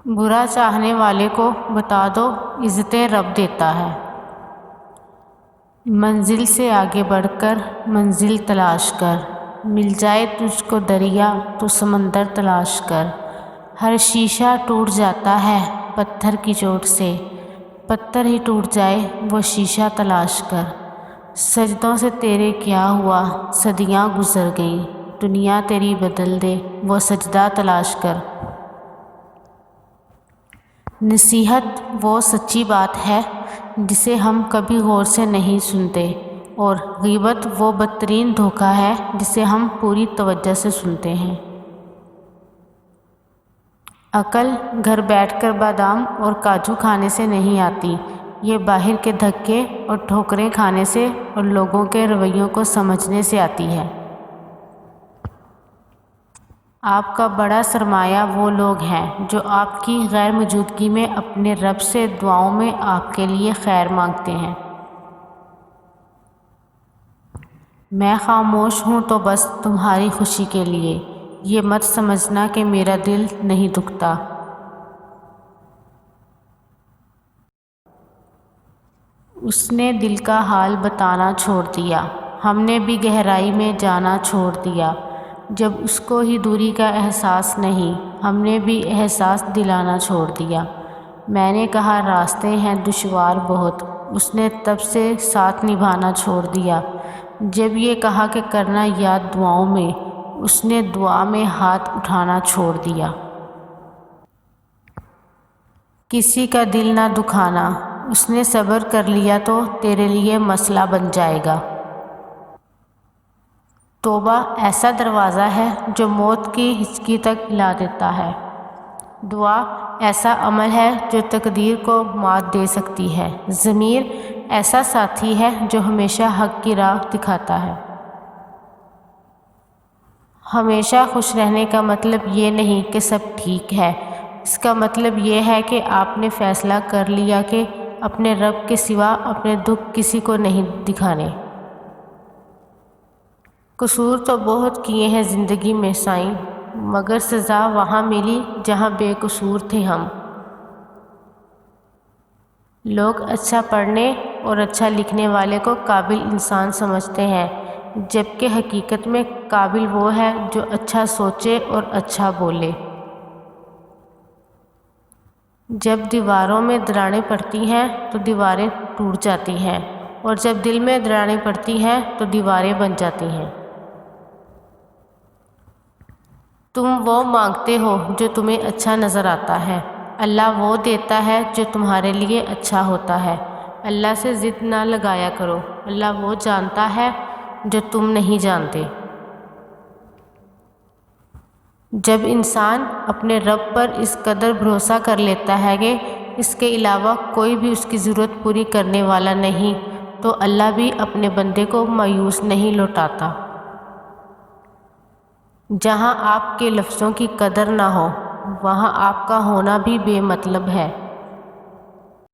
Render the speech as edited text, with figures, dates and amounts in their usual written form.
برا چاہنے والے کو بتا دو عزتیں رب دیتا ہے۔ منزل سے آگے بڑھ کر منزل تلاش کر، مل جائے تجھ کو دریا تو سمندر تلاش کر۔ ہر شیشہ ٹوٹ جاتا ہے پتھر کی چوٹ سے، پتھر ہی ٹوٹ جائے وہ شیشہ تلاش کر۔ سجدوں سے تیرے کیا ہوا صدیاں گزر گئیں، دنیا تیری بدل دے وہ سجدہ تلاش کر۔ نصیحت وہ سچی بات ہے جسے ہم کبھی غور سے نہیں سنتے، اور غیبت وہ بدترین دھوکہ ہے جسے ہم پوری توجہ سے سنتے ہیں۔ عقل گھر بیٹھ کر بادام اور کاجو کھانے سے نہیں آتی، یہ باہر کے دھکے اور ٹھوکریں کھانے سے اور لوگوں کے رویوں کو سمجھنے سے آتی ہے۔ آپ کا بڑا سرمایہ وہ لوگ ہیں جو آپ کی غیر موجودگی میں اپنے رب سے دعاؤں میں آپ کے لیے خیر مانگتے ہیں۔ میں خاموش ہوں تو بس تمہاری خوشی کے لیے، یہ مت سمجھنا کہ میرا دل نہیں دکھتا۔ اس نے دل کا حال بتانا چھوڑ دیا، ہم نے بھی گہرائی میں جانا چھوڑ دیا۔ جب اس کو ہی دوری کا احساس نہیں، ہم نے بھی احساس دلانا چھوڑ دیا۔ میں نے کہا راستے ہیں دشوار بہت، اس نے تب سے ساتھ نبھانا چھوڑ دیا۔ جب یہ کہا کہ کرنا یاد دعاؤں میں، اس نے دعا میں ہاتھ اٹھانا چھوڑ دیا۔ کسی کا دل نہ دکھانا، اس نے صبر کر لیا تو تیرے لیے مسئلہ بن جائے گا۔ توبہ ایسا دروازہ ہے جو موت کی ہچکی تک ہلا دیتا ہے۔ دعا ایسا عمل ہے جو تقدیر کو مات دے سکتی ہے۔ ضمیر ایسا ساتھی ہے جو ہمیشہ حق کی راہ دکھاتا ہے۔ ہمیشہ خوش رہنے کا مطلب یہ نہیں کہ سب ٹھیک ہے، اس کا مطلب یہ ہے کہ آپ نے فیصلہ کر لیا کہ اپنے رب کے سوا اپنے دکھ کسی کو نہیں دکھانے۔ قصور تو بہت کیے ہیں زندگی میں سائیں، مگر سزا وہاں ملی جہاں بے قصور تھے ہم۔ لوگ اچھا پڑھنے اور اچھا لکھنے والے کو قابل انسان سمجھتے ہیں، جبکہ حقیقت میں قابل وہ ہے جو اچھا سوچے اور اچھا بولے۔ جب دیواروں میں دراڑیں پڑتی ہیں تو دیواریں ٹوٹ جاتی ہیں، اور جب دل میں دراڑیں پڑتی ہیں تو دیواریں بن جاتی ہیں۔ تم وہ مانگتے ہو جو تمہیں اچھا نظر آتا ہے، اللہ وہ دیتا ہے جو تمہارے لیے اچھا ہوتا ہے۔ اللہ سے ضد نہ لگایا کرو، اللہ وہ جانتا ہے جو تم نہیں جانتے۔ جب انسان اپنے رب پر اس قدر بھروسہ کر لیتا ہے کہ اس کے علاوہ کوئی بھی اس کی ضرورت پوری کرنے والا نہیں، تو اللہ بھی اپنے بندے کو مایوس نہیں لوٹاتا۔ جہاں آپ کے لفظوں کی قدر نہ ہو، وہاں آپ کا ہونا بھی بے مطلب ہے۔